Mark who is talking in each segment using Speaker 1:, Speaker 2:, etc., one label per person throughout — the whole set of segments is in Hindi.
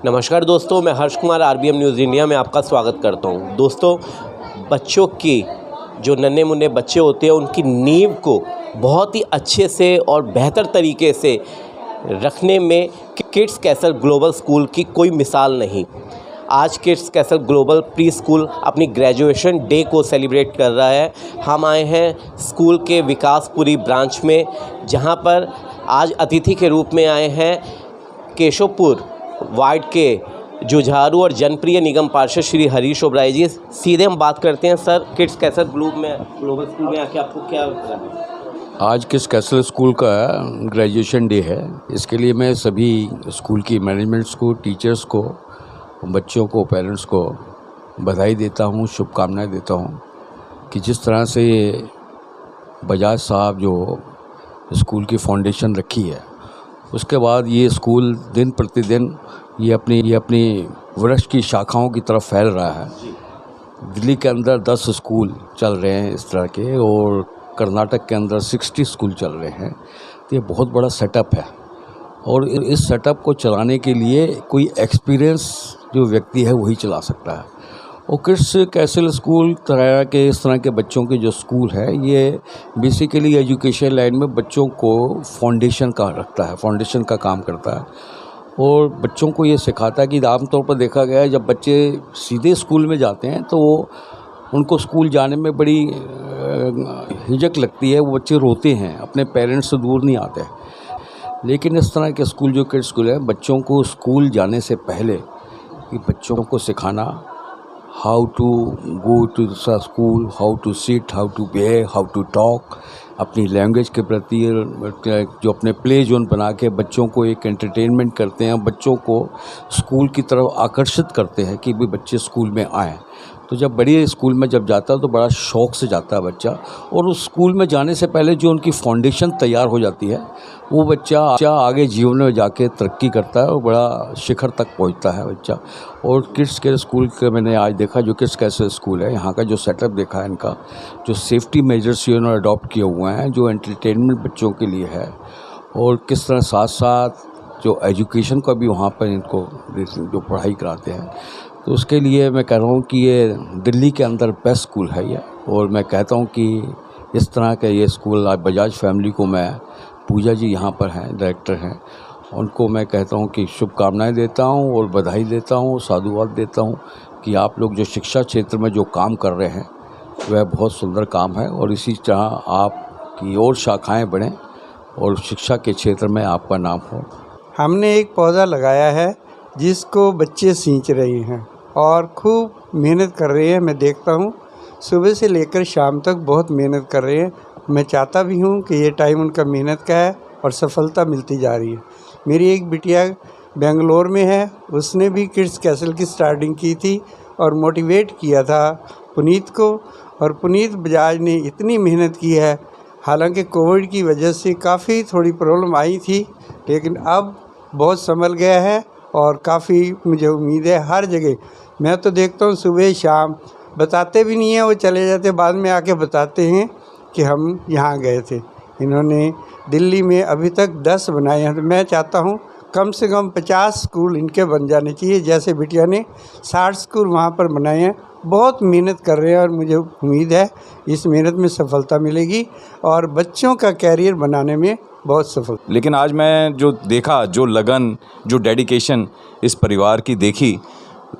Speaker 1: नमस्कार दोस्तों, मैं Harsh Kumar RBM news India में आपका स्वागत करता हूं। दोस्तों, बच्चों की जो नन्हे मुन्ने बच्चे होते हैं उनकी नींव को बहुत ही अच्छे से और बेहतर तरीके से रखने में किड्स कैसल ग्लोबल स्कूल की कोई मिसाल नहीं। आज kids castle global pre school अपनी ग्रेजुएशन डे को सेलिब्रेट कर रहा है। हम आए हैं स्कूल के विकासपुरी ब्रांच में, जहां पर आज अतिथि के रूप में आए हैं केशवपुर वार्ड के जुझारू और जनप्रिय निगम पार्षद श्री हरीश ओबराय जी। सीधे हम बात करते हैं। Sir, kids castle global school में आके आपको क्या लगा?
Speaker 2: आज किड्स कैसल स्कूल का ग्रेजुएशन डे है। इसके लिए मैं सभी स्कूल की मैनेजमेंट्स को, टीचर्स को, बच्चों को, पेरेंट्स को बधाई देता हूँ, शुभकामनाएं देता हूँ कि जिस तरह से बजाज साहब जो स्कूल की फाउंडेशन रखी है, उसके बाद ये स्कूल दिन प्रतिदिन ये अपनी वृक्ष की शाखाओं की तरफ फैल रहा है। दिल्ली के अंदर 10 स्कूल चल रहे हैं इस तरह के, और कर्नाटक के अंदर 60 स्कूल चल रहे हैं। तो ये बहुत बड़ा सेटअप है, और इस सेटअप को चलाने के लिए कोई एक्सपीरियंस जो व्यक्ति है वही चला सकता है। और किड्स कैसल स्कूल इस तरह के बच्चों के जो स्कूल है, ये बेसिकली एजुकेशन लाइन में बच्चों को फाउंडेशन का रखता है, फाउंडेशन का काम करता है, और बच्चों को ये सिखाता है कि आमतौर पर देखा गया है जब बच्चे सीधे स्कूल में जाते हैं तो उनको स्कूल जाने में बड़ी हिचक लगती है, वो बच्चे रोते हैं, अपने पेरेंट्स से दूर नहीं आते। लेकिन इस तरह के स्कूल जो किड्स स्कूल है, बच्चों को स्कूल जाने से पहले कि बच्चों को सिखाना how to go to school, how to sit, how to behave, how to talk, अपनी लैंग्वेज के प्रति जो अपने प्ले जोन बना के बच्चों को एक एंटरटेनमेंट करते हैं, बच्चों को स्कूल की तरफ आकर्षित करते हैं कि भी बच्चे स्कूल में आएँ। तो जब बड़ी स्कूल में जब जाता है तो बड़ा शौक़ से जाता है बच्चा, और उस स्कूल में जाने से पहले जो उनकी फाउंडेशन तैयार हो जाती है, वो बच्चा आगे जीवन में जाके तरक्की करता है और बड़ा शिखर तक पहुंचता है बच्चा। और किड्स के स्कूल के मैंने आज देखा, जो किड्स कैसे स्कूल है, यहाँ का जो सेटअप देखा है, इनका जो सेफ्टी मेजर्स इन्होंने अडॉप्ट किए हुए हैं, जो एंटरटेनमेंट बच्चों के लिए है, और किस तरह साथ साथ जो एजुकेशन का भी वहाँ पर इनको जो पढ़ाई कराते हैं, तो उसके लिए मैं कह रहा हूँ कि ये दिल्ली के अंदर बेस्ट स्कूल है ये। और मैं कहता हूँ कि इस तरह का ये स्कूल आज बजाज फैमिली को, मैं पूजा जी यहाँ पर हैं, डायरेक्टर हैं, उनको मैं कहता हूँ कि शुभकामनाएं देता हूँ और बधाई देता हूँ, साधुवाद देता हूँ कि आप लोग जो शिक्षा क्षेत्र में जो काम कर रहे हैं वह बहुत सुंदर काम है, और इसी तरह आपकी और शाखाएँ बढ़ें और शिक्षा के क्षेत्र में आपका नाम हो।
Speaker 3: हमने एक पौधा लगाया है जिसको बच्चे सींच रहे हैं और खूब मेहनत कर रहे हैं। मैं देखता हूँ सुबह से लेकर शाम तक बहुत मेहनत कर रहे हैं। मैं चाहता भी हूँ कि ये टाइम उनका मेहनत का है और सफलता मिलती जा रही है। मेरी एक बिटिया बेंगलोर में है, उसने भी किड्स कैसल की स्टार्टिंग की थी और मोटिवेट किया था पुनीत को, और पुनीत बजाज ने इतनी मेहनत की है। हालांकि कोविड की वजह से काफ़ी थोड़ी प्रॉब्लम आई थी, लेकिन अब बहुत संभल गया है और काफ़ी मुझे उम्मीद है हर जगह। मैं तो देखता हूँ सुबह शाम बताते भी नहीं हैं, वो चले जाते, बाद में आके बताते हैं कि हम यहाँ गए थे। इन्होंने दिल्ली में अभी तक 10 बनाए हैं, तो मैं चाहता हूँ कम से कम 50 स्कूल इनके बन जाने चाहिए। जैसे बिटिया ने 60 स्कूल वहाँ पर बनाए हैं। बहुत मेहनत कर रहे हैं और मुझे उम्मीद है इस मेहनत में सफलता मिलेगी और बच्चों का कैरियर बनाने में बहुत सफल।
Speaker 4: लेकिन आज मैं जो देखा, जो लगन, जो डेडिकेशन इस परिवार की देखी,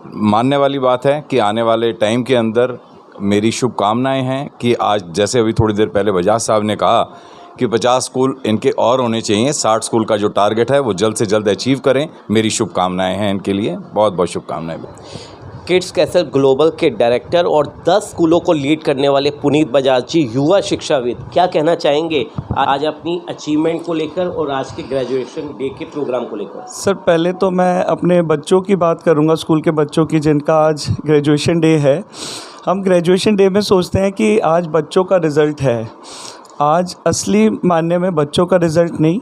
Speaker 4: मानने वाली बात है कि आने वाले टाइम के अंदर मेरी शुभकामनाएं हैं कि आज, जैसे अभी थोड़ी देर पहले बजाज साहब ने कहा कि 50 स्कूल इनके और होने चाहिए, 60 स्कूल का जो टारगेट है वो जल्द से जल्द अचीव करें। मेरी शुभकामनाएं हैं इनके लिए, बहुत बहुत शुभकामनाएं।
Speaker 1: किड्स कैसल ग्लोबल के डायरेक्टर और 10 स्कूलों को लीड करने वाले पुनीत बजाज जी, युवा शिक्षाविद, क्या कहना चाहेंगे आज अपनी अचीवमेंट को लेकर और आज के ग्रेजुएशन डे के प्रोग्राम को लेकर?
Speaker 5: सर, पहले तो मैं अपने बच्चों की बात करूंगा, स्कूल के बच्चों की जिनका आज ग्रेजुएशन डे है। हम ग्रेजुएशन डे में सोचते हैं कि आज बच्चों का रिज़ल्ट है। आज असली मायने में बच्चों का रिज़ल्ट नहीं,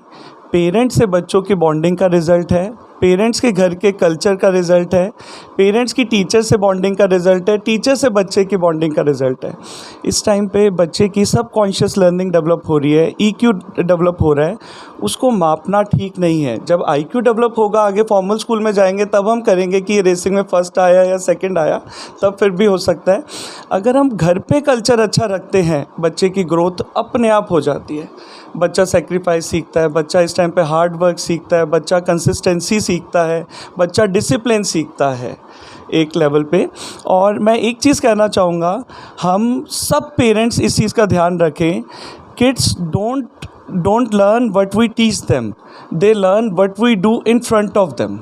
Speaker 5: पेरेंट्स से बच्चों की बॉन्डिंग का रिज़ल्ट है। पेरेंट्स के घर के कल्चर का रिज़ल्ट है, पेरेंट्स की टीचर से बॉन्डिंग का रिज़ल्ट है, टीचर से बच्चे की बॉन्डिंग का रिज़ल्ट है। इस टाइम पे बच्चे की सब कॉन्शियस लर्निंग डेवलप हो रही है, EQ डेवलप हो रहा है, उसको मापना ठीक नहीं है। जब IQ डेवलप होगा, आगे फॉर्मल स्कूल में जाएंगे, तब हम करेंगे कि रेसिंग में फर्स्ट आया या सेकंड आया, तब फिर भी हो सकता है। अगर हम घर पे कल्चर अच्छा रखते हैं, बच्चे की ग्रोथ अपने आप हो जाती है। बच्चा सेक्रीफाइस सीखता है, बच्चा इस टाइम पे हार्ड वर्क सीखता है, बच्चा कंसिस्टेंसी सीखता है, बच्चा डिसिप्लिन सीखता है एक लेवल पे। और मैं एक चीज़ कहना चाहूँगा, हम सब पेरेंट्स इस चीज़ का ध्यान रखें, kids don't learn what we teach them, they learn what we do in front of them।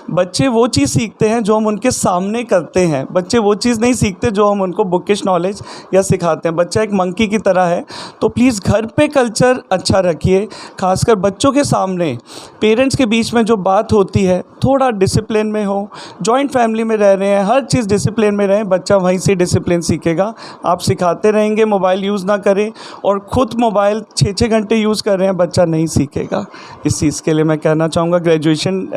Speaker 5: बच्चे वो चीज़ सीखते हैं जो हम उनके सामने करते हैं, बच्चे वो चीज़ नहीं सीखते जो हम उनको बुकिश नॉलेज या सिखाते हैं। बच्चा एक मंकी की तरह है, तो प्लीज़ घर पे कल्चर अच्छा रखिए, खासकर बच्चों के सामने पेरेंट्स के बीच में जो बात होती है थोड़ा डिसिप्लिन में हो। जॉइंट फैमिली में रह रहे हैं, हर चीज़ डिसिप्लिन में रहें, बच्चा वहीं से डिसिप्लिन सीखेगा। आप सिखाते रहेंगे मोबाइल यूज़ ना करें और ख़ुद मोबाइल 6-6 घंटे यूज़ कर रहे हैं, बच्चा नहीं सीखेगा। इस चीज़ के लिए मैं कहना चाहूँगा, ग्रेजुएशन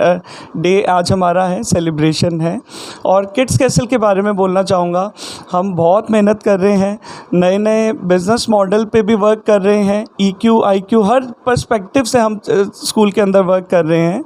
Speaker 5: डे आज हमारा है, सेलिब्रेशन है। और किड्स कैसल के बारे में बोलना चाहूँगा, हम बहुत मेहनत कर रहे हैं, नए नए बिज़नेस मॉडल पे भी वर्क कर रहे हैं, EQ IQ हर पर्सपेक्टिव से हम स्कूल के अंदर वर्क कर रहे हैं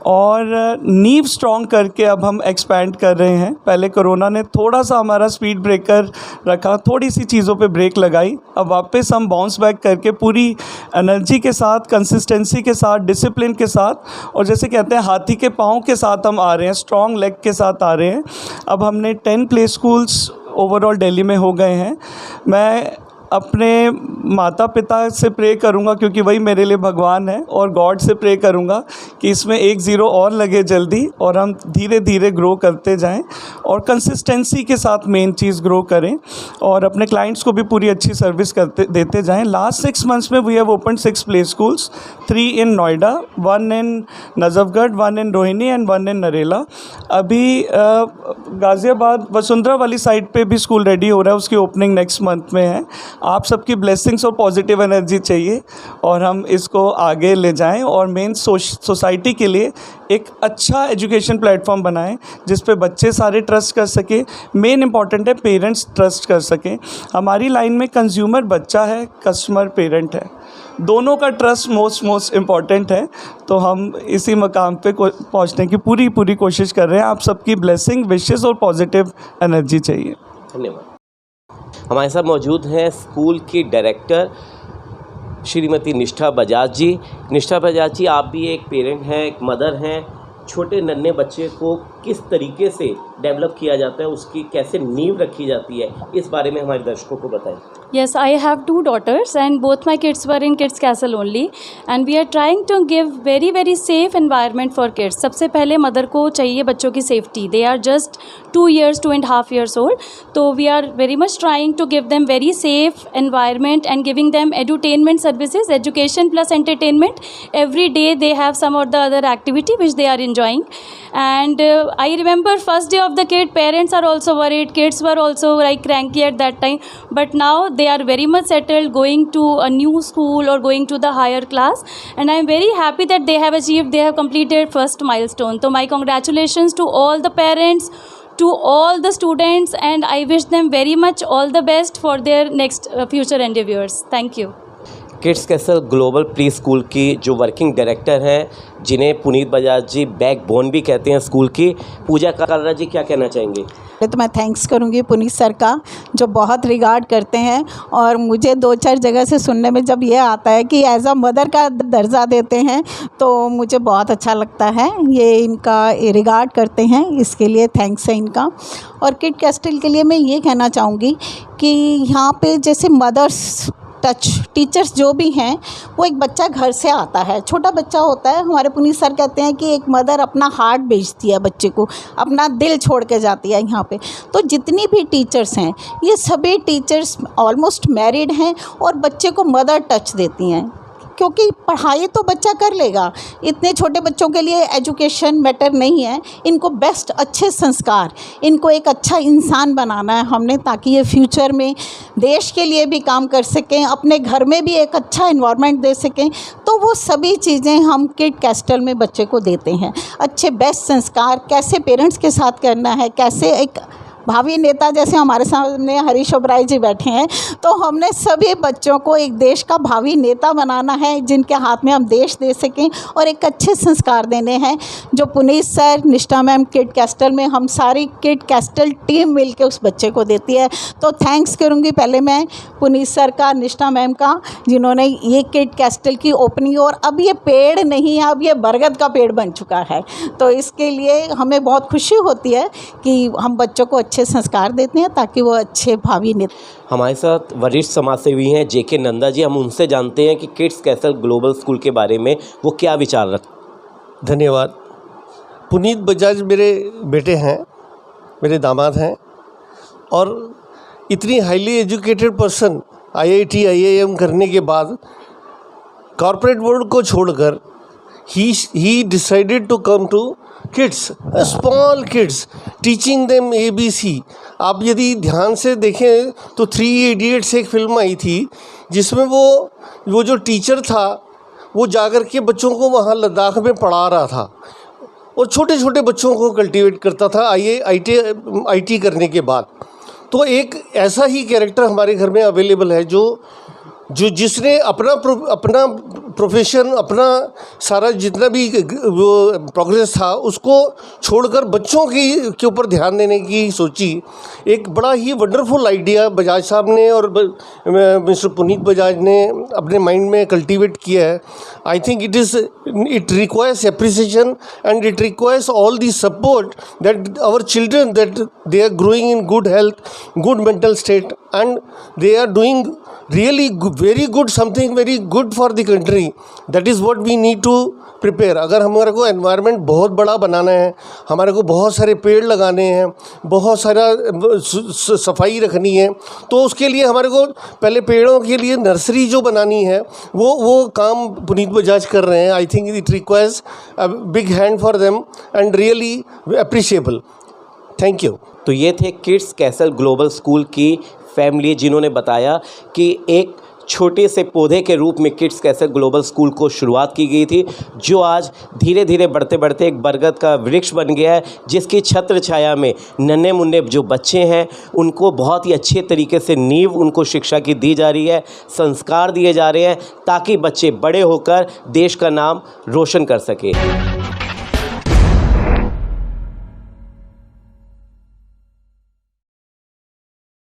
Speaker 5: और नींव स्ट्रॉन्ग करके अब हम एक्सपैंड कर रहे हैं। पहले कोरोना ने थोड़ा सा हमारा स्पीड ब्रेकर रखा, थोड़ी सी चीज़ों पे ब्रेक लगाई, अब वापस हम बाउंस बैक करके पूरी एनर्जी के साथ, कंसिस्टेंसी के साथ, डिसिप्लिन के साथ और जैसे कहते हैं हाथी के पाँव के साथ हम आ रहे हैं, स्ट्रॉन्ग लेग के साथ आ रहे हैं। अब हमने 10 प्ले स्कूल्स ओवरऑल दिल्ली में हो गए हैं। मैं अपने माता पिता से प्रे करूँगा क्योंकि वही मेरे लिए भगवान है, और गॉड से प्रे करूँगा कि इसमें 1 0 और लगे जल्दी और हम धीरे धीरे ग्रो करते जाएं और कंसिस्टेंसी के साथ मेन चीज़ ग्रो करें और अपने क्लाइंट्स को भी पूरी अच्छी सर्विस देते जाएं। लास्ट 6 मंथ्स में we have open 6 play schools, 3 in Noida, 1 in Najafgarh, 1 in Rohini and 1 in Narela. अभी गाज़ियाबाद वसुंधरा वाली साइड पे भी स्कूल रेडी हो रहा है, उसकी ओपनिंग नेक्स्ट मंथ में है। आप सबकी ब्लेसिंग्स और पॉजिटिव एनर्जी चाहिए और हम इसको आगे ले जाएं और मेन सोसाइटी के लिए एक अच्छा एजुकेशन प्लेटफॉर्म बनाएं जिस पे बच्चे सारे ट्रस्ट कर सके। मेन इंपॉर्टेंट है पेरेंट्स ट्रस्ट कर सकें। हमारी लाइन में कंज्यूमर बच्चा है, कस्टमर पेरेंट है, दोनों का ट्रस्ट मोस्ट इम्पॉर्टेंट है। तो हम इसी मकाम पे पहुंचने की पूरी कोशिश कर रहे हैं। आप सबकी ब्लेसिंग, विशेस और पॉजिटिव एनर्जी चाहिए।
Speaker 1: धन्यवाद। हमारे साथ मौजूद हैं स्कूल की डायरेक्टर श्रीमती निष्ठा बजाज जी। निष्ठा बजाज जी, आप भी एक पेरेंट हैं, एक मदर हैं। छोटे नन्हे बच्चे को किस तरीके से डेवलप किया जाता है, उसकी कैसे नींव रखी जाती है, इस बारे में हमारे दर्शकों को बताएं।
Speaker 6: Yes, I have 2 daughters and both my kids were in Kids Castle only and we are trying to give very safe environment for kids. सबसे पहले मदर को चाहिए बच्चों की safety. They are just 2 years, 2.5 years old. तो we are very much trying to give them very safe environment and giving them edutainment services, education plus entertainment. Every day they have some or the other activity which they are enjoying. And I remember first day of the kid, parents are also worried, kids were also like cranky at that time, but now they are very much settled, going to a new school or going to the higher class, and I am very happy that they have completed first milestone. So my congratulations to all the parents, to all the students, and I wish them very much all the best for their next future endeavors. Thank you.
Speaker 1: Kids castle global pre school की जो वर्किंग डायरेक्टर हैं, जिन्हें पुनीत बजाज जी बैकबोन भी कहते हैं स्कूल की, पूजा कालरा जी, क्या कहना चाहेंगे?
Speaker 7: तो मैं थैंक्स करूंगी पुनीत सर का, जो बहुत रिगार्ड करते हैं और मुझे 2-4 जगह से सुनने में जब ये आता है कि एज अ मदर का दर्जा देते हैं तो मुझे बहुत अच्छा लगता है। ये इनका रिगार्ड करते हैं, इसके लिए थैंक्स है इनका। और किड कैस्टल के लिए मैं ये कहना चाहूँगी कि यहाँ पे जैसे मदर्स टच टीचर्स जो भी हैं, वो एक बच्चा घर से आता है, छोटा बच्चा होता है, हमारे पुनीत सर कहते हैं कि एक मदर अपना हार्ट बेचती है बच्चे को, अपना दिल छोड़ के जाती है यहाँ पे। तो जितनी भी टीचर्स हैं, ये सभी टीचर्स ऑलमोस्ट मैरिड हैं और बच्चे को मदर टच देती हैं। क्योंकि पढ़ाई तो बच्चा कर लेगा, इतने छोटे बच्चों के लिए एजुकेशन मैटर नहीं है, इनको बेस्ट अच्छे संस्कार, इनको एक अच्छा इंसान बनाना है हमने, ताकि ये फ्यूचर में देश के लिए भी काम कर सकें, अपने घर में भी एक अच्छा एनवायरनमेंट दे सकें। तो वो सभी चीज़ें हम किड कैस्टल में बच्चे को देते हैं। अच्छे बेस्ट संस्कार कैसे पेरेंट्स के साथ करना है, कैसे एक भावी नेता, जैसे हमारे सामने हरीश ओबराय जी बैठे हैं, तो हमने सभी बच्चों को एक देश का भावी नेता बनाना है, जिनके हाथ में हम देश दे सकें और एक अच्छे संस्कार देने हैं, जो पुनीत सर, निष्ठा मैम, किड कैस्टल में हम सारी किड कैस्टल टीम मिलके उस बच्चे को देती है। तो थैंक्स करूँगी पहले मैं पुनीत सर का, निष्ठा मैम का, जिन्होंने ये किड कैस्टल की ओपनिंग, और अब ये पेड़ नहीं है, अब ये बरगद का पेड़ बन चुका है। तो इसके लिए हमें बहुत खुशी होती है कि हम बच्चों को अच्छे संस्कार देते हैं ताकि वो अच्छे भावी नेता।
Speaker 1: हमारे साथ वरिष्ठ समाजसेवी हैं जेके नंदा जी, हम उनसे जानते हैं कि किड्स कैसल ग्लोबल स्कूल के बारे में वो क्या विचार रखते।
Speaker 8: धन्यवाद। पुनीत बजाज मेरे बेटे हैं, मेरे दामाद हैं, और इतनी highly educated person IIT IIM करने के बाद कॉर्पोरेट वर्ल्ड को छोड़कर he decided to come to kids, small kids, teaching them ABC। आप यदि ध्यान से देखें तो 3 Idiots एक फिल्म आई थी जिसमें वो जो टीचर था वो जाकर के बच्चों को वहाँ लद्दाख में पढ़ा रहा था और छोटे छोटे बच्चों को कल्टीवेट करता था IT करने के बाद। तो एक ऐसा ही कैरेक्टर हमारे घर में अवेलेबल है जो जिसने अपना प्रोफेशन, अपना सारा जितना भी वो प्रोग्रेस था उसको छोड़कर बच्चों के ऊपर ध्यान देने की सोची। एक बड़ा ही वंडरफुल आइडिया बजाज साहब ने और मिस्टर पुनीत बजाज ने अपने माइंड में कल्टीवेट किया है। I think it requires appreciation and it requires all the support that our children, that they are growing in good health, good mental state, and they are doing really very good, something very good for the country. That is what we need to prepare। अगर हमारे को एनवायरनमेंट बहुत बड़ा बनाना है, हमारे को बहुत सारे पेड़ लगाने हैं, बहुत सारा सफाई रखनी है, तो उसके लिए हमारे को पहले पेड़ों के लिए नर्सरी जो बनानी है वो काम पुनीत बजाज कर रहे हैं। आई think it requires a big hand for them and really appreciable. Thank you.
Speaker 1: तो ये थे किड्स कैसल ग्लोबल स्कूल की फैमिली, जिन्होंने बताया कि एक छोटे से पौधे के रूप में किड्स कैसल ग्लोबल स्कूल को शुरुआत की गई थी, जो आज धीरे धीरे बढ़ते बढ़ते एक बरगद का वृक्ष बन गया है, जिसकी छत्र छाया में नन्हे मुन्ने जो बच्चे हैं उनको बहुत ही अच्छे तरीके से नींव उनको शिक्षा की दी जा रही है, संस्कार दिए जा रहे हैं, ताकि बच्चे बड़े होकर देश का नाम रोशन कर सके।